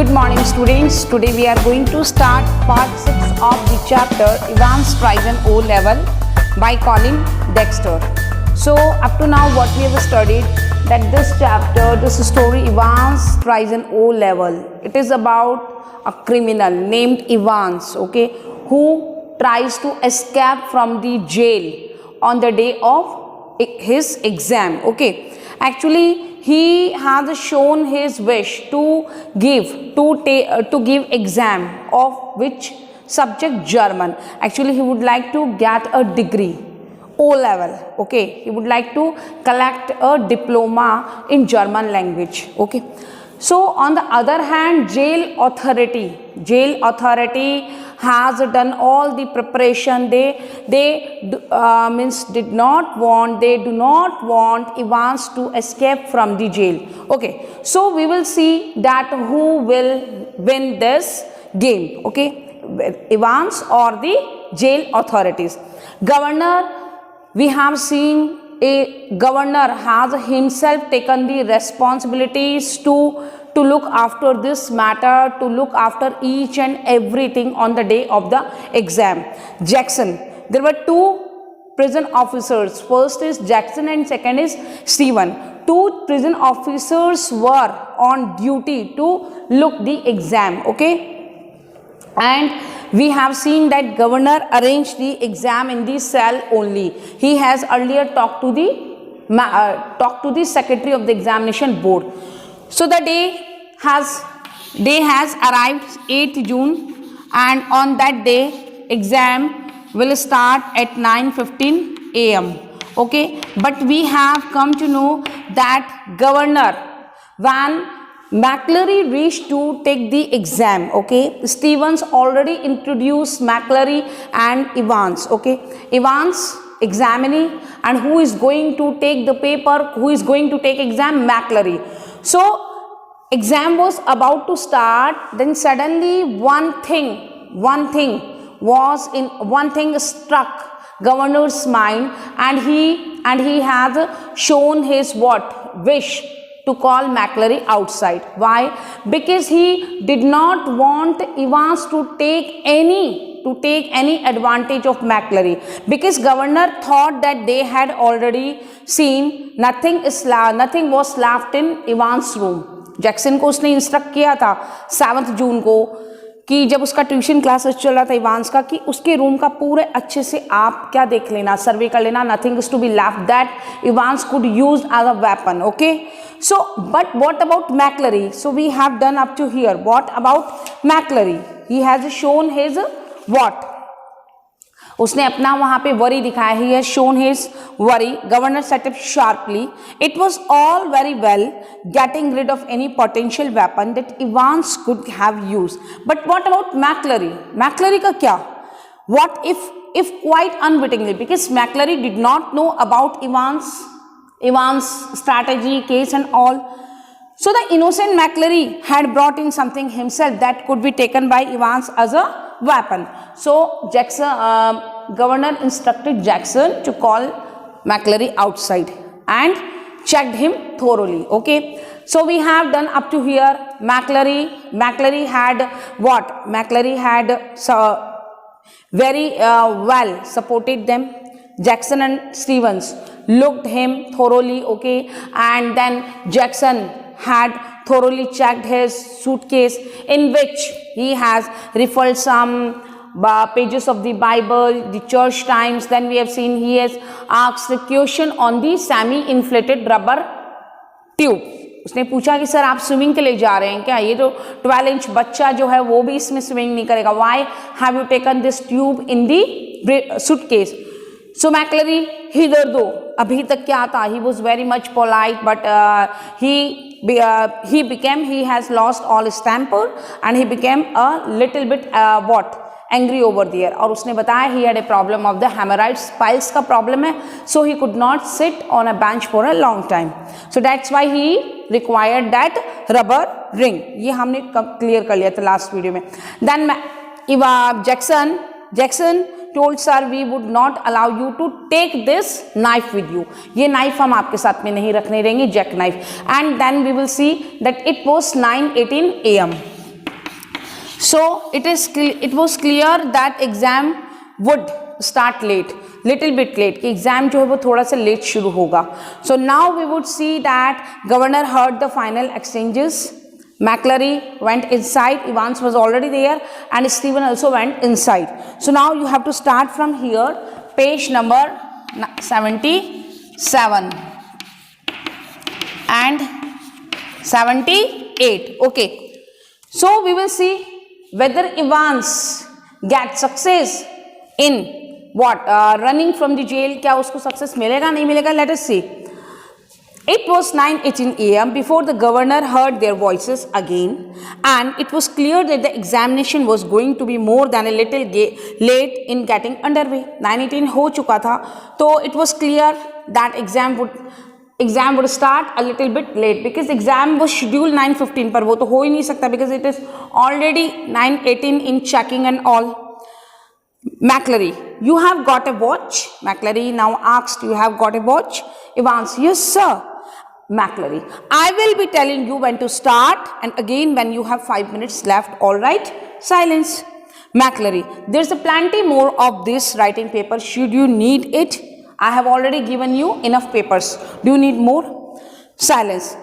Good morning students. Today we are going to start part 6 of the chapter Advanced Horizon O Level by Colin Dexter. So up to now what we have studied, that this chapter, this story Advanced Horizon O Level, it is about a criminal named Evans, okay, who tries to escape from the jail on the day of his exam, okay. Actually he has shown his wish to give exam of which subject? German. Actually he would like to get a degree, O level, okay. He would like to collect a diploma in German language, okay. So on the other hand, jail authority has done all the preparation. They do not want Evans to escape from the jail, okay. So we will see that who will win this game, okay, Evans or the jail authorities. Governor, we have seen a governor has himself taken the responsibilities to look after this matter, to look after each and everything on the day of the exam. Jackson, there were two prison officers. First is Jackson and second is Stephen. Two prison officers were on duty to look the exam, okay. And we have seen that governor arranged the exam in the cell only. He has earlier talked to the secretary of the examination board. So the day has arrived 8th June, and on that day exam will start at 9:15 a.m. okay. But we have come to know that governor, when McClary reached to take the exam, okay, Stevens already introduced McClary and Evans, okay. Evans examining, and who is going to take the paper, who is going to take exam? McClary. So exam was about to start, then suddenly one thing struck governor's mind, and he has shown his wish to call McClary outside. Why? Because he did not want Evans to take any advantage of McClary, because governor thought that they had already seen nothing was left in Evans' room. Jackson को उसने instruct किया था 7 जून को कि जब उसका tuition classes चल रहा था इवांस का, कि उसके रूम का पूरे अच्छे से आप क्या देख लेना, सर्वे कर लेना, nothing is to be left that Evans could use as a weapon, okay. So but what about McClary? So we have done up to here. What about McClary? He has shown his what? उसने अपना वहां पे worry दिखाया. He has shown his worry. Governor sat up sharply. It was all very well getting rid of any potential weapon that Evans could have used, but what about McClary? McClary का क्या? What if quite unwittingly, because McClary did not know about Evans strategy, case and all. So the innocent McClary had brought in something himself that could be taken by Evans as a weapon. So Jackson, governor instructed Jackson to call McClary outside and checked him thoroughly, okay. So we have done up to here. McClary had what? McClary had very well supported them. Jackson and Stevens looked him thoroughly, okay, and then Jackson had thoroughly checked his suitcase, in which he has referred some pages of the Bible, the church times. Then we have seen he has asked a question on the semi-inflated rubber tube. उसने पूछा कि sir आप swimming के लिए जा रहे हैं क्या? ये तो 12 इंच बच्चा जो है वो भी इसमें स्विमिंग नहीं करेगा. Why have you taken this tube in the suitcase? So McClary, hither दो. अभी तक क्या था? He was very much polite, but he has lost all his temper, and he became a little bit angry over there. और उसने बताया he had a problem of the hemorrhoids, piles का problem है, so he could not sit on a bench for a long time. So that's why he required that rubber ring. ये हमने clear कर लिया था last video में. Then Jackson told sir we would not allow you to take this knife with you. ये knife हम आपके साथ में नहीं रखने देंगे, jack knife. And then we will see that it was 9:18 a.m. So it was clear that exam would start late, little bit late, कि exam जो है वो थोड़ा सा late शुरू होगा. So now we would see that governor heard the final exchanges. McClary went inside, Evans was already there, and Stephen also went inside. So now you have to start from here, page number 77 and 78. Okay, so we will see whether Evans get success in what running from the jail. क्या उसको success मिलेगा नहीं मिलेगा? Let us see. It was 9:18 a.m. before the governor heard their voices again, and it was clear that the examination was going to be more than a little late in getting underway. 9:18 हो चुका था, तो it was clear that exam would start a little bit late because exam was scheduled 9:15 पर, वो तो हो ही नहीं सकता because it is already 9:18 in checking and all. McClary, you have got a watch? McClary now asked, you have got a watch? Evans, yes sir. McClary, I will be telling you when to start and again when you have 5 minutes left, all right? Silence. McClary, there's a plenty more of this writing paper. Should you need it? I have already given you enough papers. Do you need more? Silence.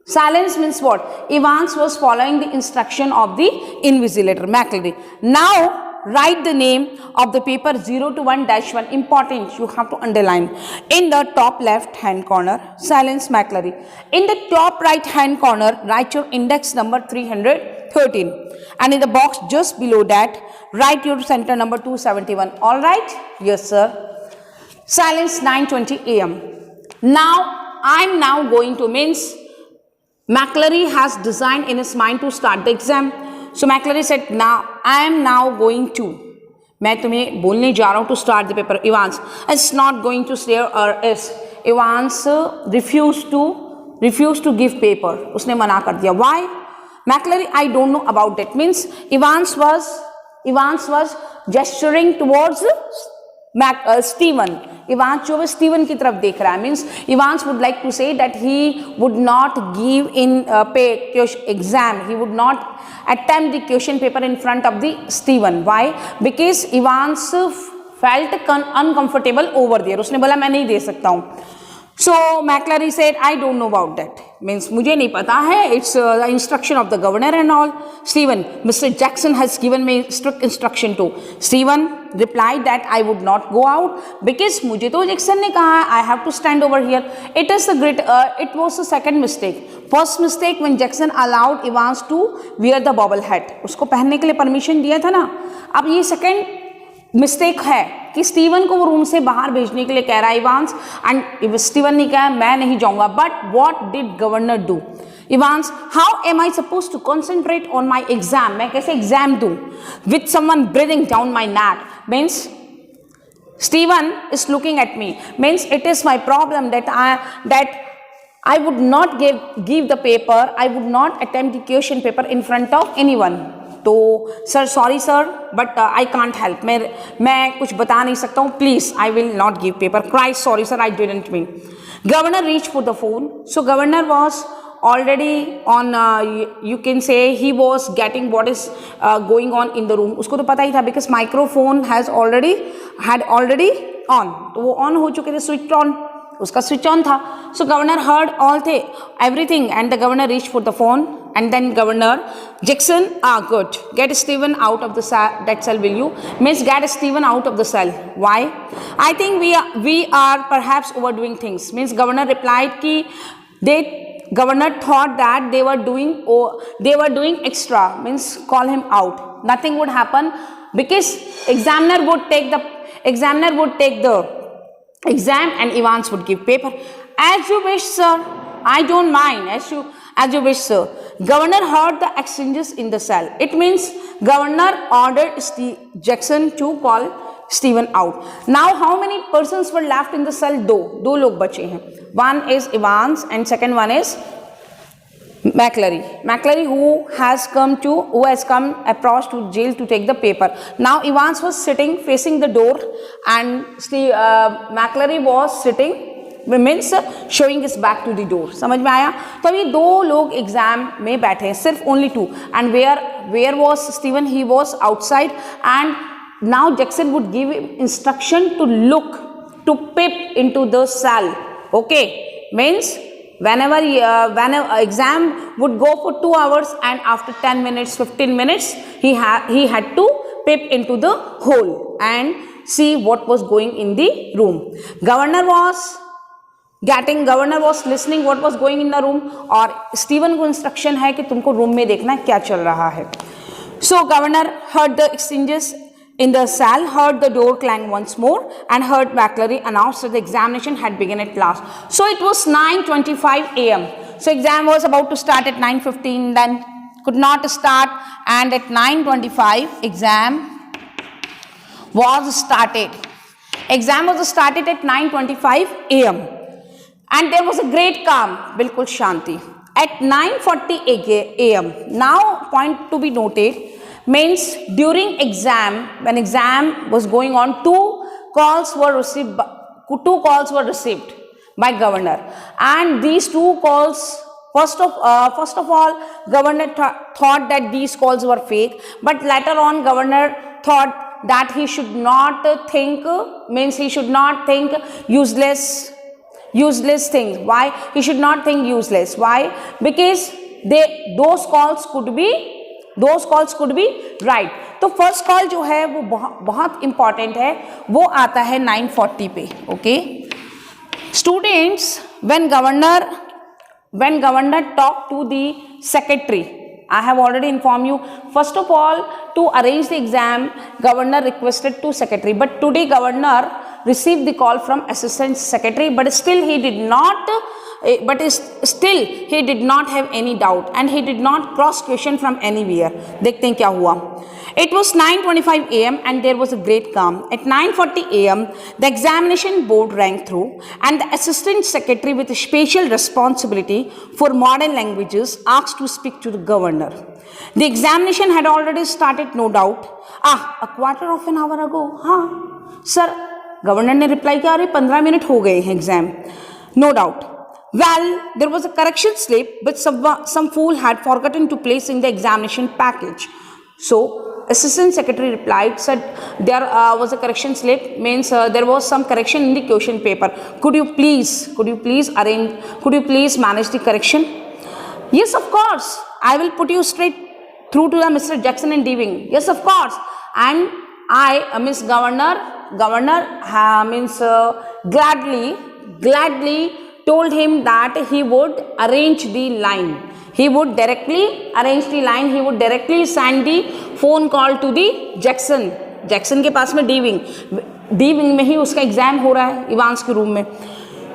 Silence means what? Evans was following the instruction of the invigilator. McClary, now write the name of the paper 0 to 1-1. Important, you have to underline in the top left hand corner. Silence. McClary, in the top right hand corner write your index number 313, and in the box just below that write your center number 271. All right? Yes sir. Silence. 9:20 a.m. Now I'm now going to McClary has designed in his mind to start the exam. So McClary said, now I am now going to, मैं तुम्हें बोलने जा रहा हूँ to start the paper. Evans, it's not going to stay or is. Evans refused to give paper. उसने मना कर दिया. Why? McClary, I don't know about that. Means Evans was gesturing towards Stephen. Evans जो है Stephen की तरफ देख रहा है. Means Evans would like to say that he would not give in exam. He would not attempt the question paper in front of the Stephen. Why? Because Evans felt uncomfortable over there. उसने बोला मैं नहीं दे सकता हूँ. So McClary said, I don't know about that. Means मुझे नहीं पता है. It's the instruction of the governor and all. Stephen, Mr. Jackson has given me strict instruction to. Stephen replied that I would not go out because मुझे तो Jackson ने कहा I have to stand over here. It was the second mistake. First mistake when Jackson allowed Evans to wear the bobble hat. उसको पहनने के लिए permission दिया था ना. अब ये second मिस्टेक है कि स्टीवन को वो रूम से बाहर भेजने के लिए कह रहा है इवांस, एंड स्टीवन ने कहा मैं नहीं जाऊंगा. But what did governor do? Evans, how am I suppose to concentrate on my exam? मैं कैसे एग्जाम दूं with someone breathing down my neck? Means Steven is looking at me. Means it is my problem that I would not give the paper. I would not attempt the question paper in front of anyone. तो sir sorry sir but I can't help. मैं कुछ बता नहीं सकता हूँ. Please I will not give paper. Cry sorry sir I didn't mean. Governor reach for the phone. So governor was already on you can say he was getting what is going on in the room. उसको तो पता ही था because microphone had already on. तो वो on हो चुके थे, switched on. उसका switch on था. So governor heard everything and the governor reached for the phone and then governor Jackson, good, get Stephen out of the that cell, will you? Means get Stephen out of the cell. Why? I think we are perhaps overdoing things. Means governor replied ki governor thought that they were doing extra. Means call him out. Nothing would happen because examiner would take the exam and Evans would give paper. As you wish sir, I don't mind. As you wish sir. Governor heard the exchanges in the cell. It means governor ordered Jackson to call Stephen out. Now how many persons were left in the cell? दो लोग बचे हैं. One is Evans and second one is McClary who has come approached to jail to take the paper. Now Evans was sitting facing the door and McClary was sitting means showing his back to the door. समझ में आया? तो अभी दो लोग exam में बैठे हैं, सिर्फ only two, and where was Steven? He was outside, and now Jackson would give instruction to look, to peep into the cell. Okay, means whenever exam would go for 2 hours, and after 10 minutes 15 minutes he had to peep into the hole and see what was going in the room. Governor was listening what was going in the room, और Steven को instruction है कि तुमको room में देखना है क्या चल रहा है. So governor heard the exchanges in the cell, heard the door clang once more, and heard McClary announce that the examination had begun at last. So it was 9:25 a.m. So exam was about to start at 9:15, then could not start, and at 9:25 exam was started. Exam was started at 9:25 a.m. and there was a great calm, बिल्कुल शांति. At 9:40 a.m. Now point to be noted, means during exam, when exam was going on, two calls were received by governor, and these two calls, first of all governor thought that these calls were fake, but later on governor thought that he should not think, means he should not think useless things. Why he should not think useless? Why? Because those calls could be right. तो first call जो है वो बहुत important है, वो आता है 9:40 पे. Okay students, when governor talked to the secretary, I have already informed you, first of all to arrange the exam governor requested to secretary, but today governor received the call from assistant secretary, but still he did not have any doubt, and he did not cross question from anywhere. देखते हैं क्या हुआ. It was 9:25 a.m. and there was a great calm. At 9:40 a.m. the examination board rang through, and the assistant secretary with a special responsibility for modern languages asked to speak to the governor. The examination had already started, no doubt. A quarter of an hour ago. हाँ sir, governor ने reply किया, अरे 15 minute हो गए हैं exam. No doubt. Well, there was a correction slip which some fool had forgotten to place in the examination package. So, assistant secretary replied, said there was a correction slip, means there was some correction in the question paper. Could you please manage the correction? Yes, of course. I will put you straight through to the Mr. Jackson and Deaving. Yes, of course. And I, Miss Governor, gladly told him that he would arrange the line. He would directly arrange the line. He would directly send the phone call to the Jackson. Jackson के पास में D-wing में ही उसका exam हो रहा है, Evans के room में.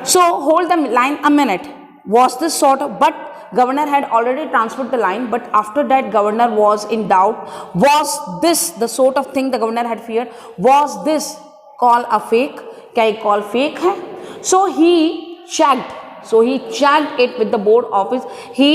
So hold the line a minute. Was this sort of? But governor had already transferred the line. But after that, governor was in doubt. Was this the sort of thing the governor had feared? Was this call a fake? क्या ये call fake है? So he checked it with the board office. He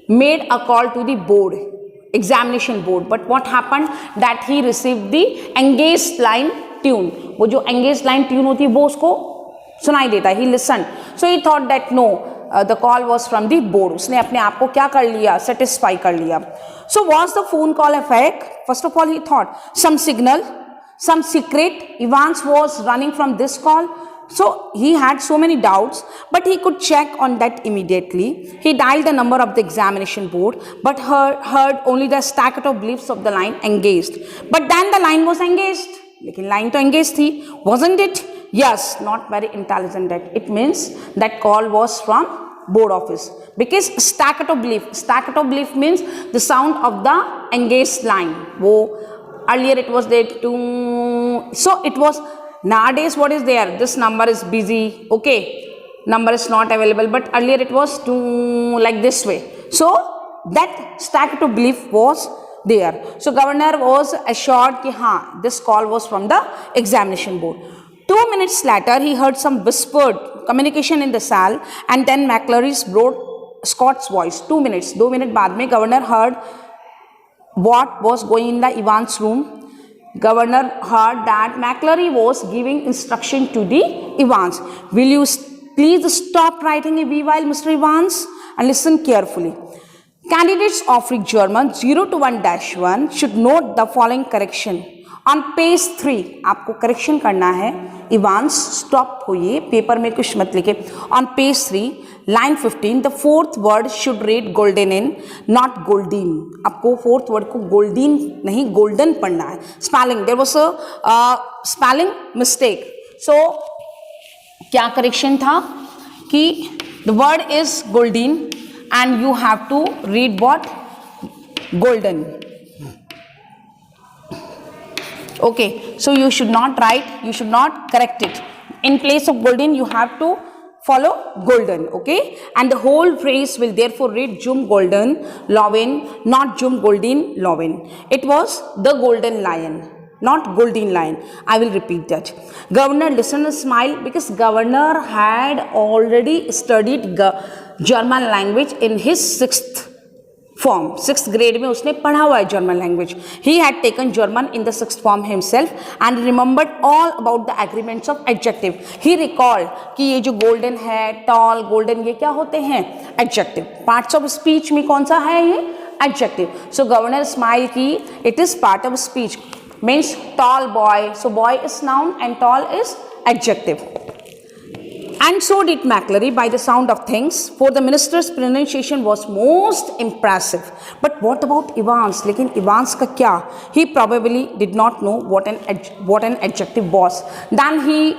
made a call to the board, examination board. But what happened that he received the engaged line tune. वो जो engaged line tune होती है वो उसको सुनाई देता है. He listened. So he thought that no, the call was from the board. उसने अपने आप को क्या कर लिया? Satisfy कर लिया. So was the phone call a fake? First of all he thought some signal, some secret. Evans was running from this call. So he had so many doubts, but he could check on that immediately. He dialed the number of the examination board, but heard only the staccato bleeps of the line engaged. But then the line was engaged. लेकिन line तो engaged थी, wasn't it? Yes, not very intelligent that. It means that call was from board office. Because staccato bleep means the sound of the engaged line. वो earlier it was there to, so it was. Nowadays what is there? This number is busy, okay, number is not available, but earlier it was to like this way. So that staccato bleep was there. So governor was assured कि हाँ, this call was from the examination board. 2 minutes later he heard some whispered communication in the cell, and then McClary's broad Scott's voice. 2 minutes बाद में governor heard what was going in the Evans room. governor heard that McClary was giving instruction to the Evans. Will you please stop writing a V while Mr. Evans and listen carefully. Candidates offering German 0 to 1-1 should note the following correction. On page 3 आपको correction करना है. Evans stop होइए, paper में कुछ मत लिखे. On page 3 line 15 the fourth word should read golden in not goldin. आपको fourth word को golden नहीं golden पढ़ना है. Spelling there was a spelling mistake. So क्या करेक्शन था कि the word is golden and you have to read what? Golden. Okay, so you should not write, you should not correct it. In place of golden, you have to follow golden, okay? And the whole phrase will therefore read Jum Golden Loven, not Jum Golden Loven. It was the golden lion, not golden lion. I will repeat that. Governor listened and smiled because governor had already studied German language in his 6th form. 6th grade में उसने पढ़ा हुआ है German language. He had taken German in the 6th form himself and remembered all about the agreements of adjective. He recalled कि ये जो golden है, tall, golden ये क्या होते हैं? Adjective. Parts of speech में कौन सा है ये? Adjective. So governor smile की it is part of speech. Means tall boy. So boy is noun and tall is adjective. And so did McClary by the sound of things, for the minister's pronunciation was most impressive. But what about Evans? लेकिन Evans का क्या? He probably did not know what an adjective was. Then he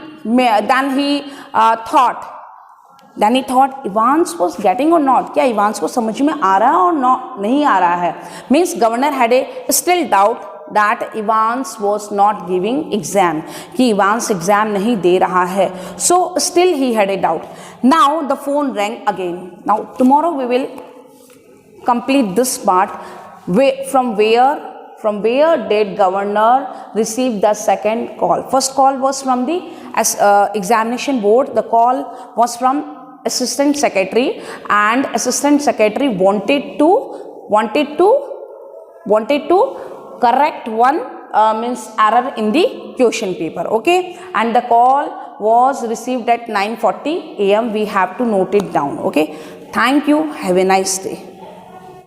thought Evans was getting or not? क्या Evans को समझ में आ रहा है और नहीं आ रहा है? Means governor had a still doubt that Evans was not giving exam, कि Evans exam नहीं दे रहा है. So still he had a doubt. Now the phone rang again. Now tomorrow we will complete this part. From where did governor receive the second call? First call was from the examination board. The call was from assistant secretary, and assistant secretary wanted to correct one means error in the question paper, okay? And the call was received at 9:40 a.m. We have to note it down, okay? Thank you. Have a nice day.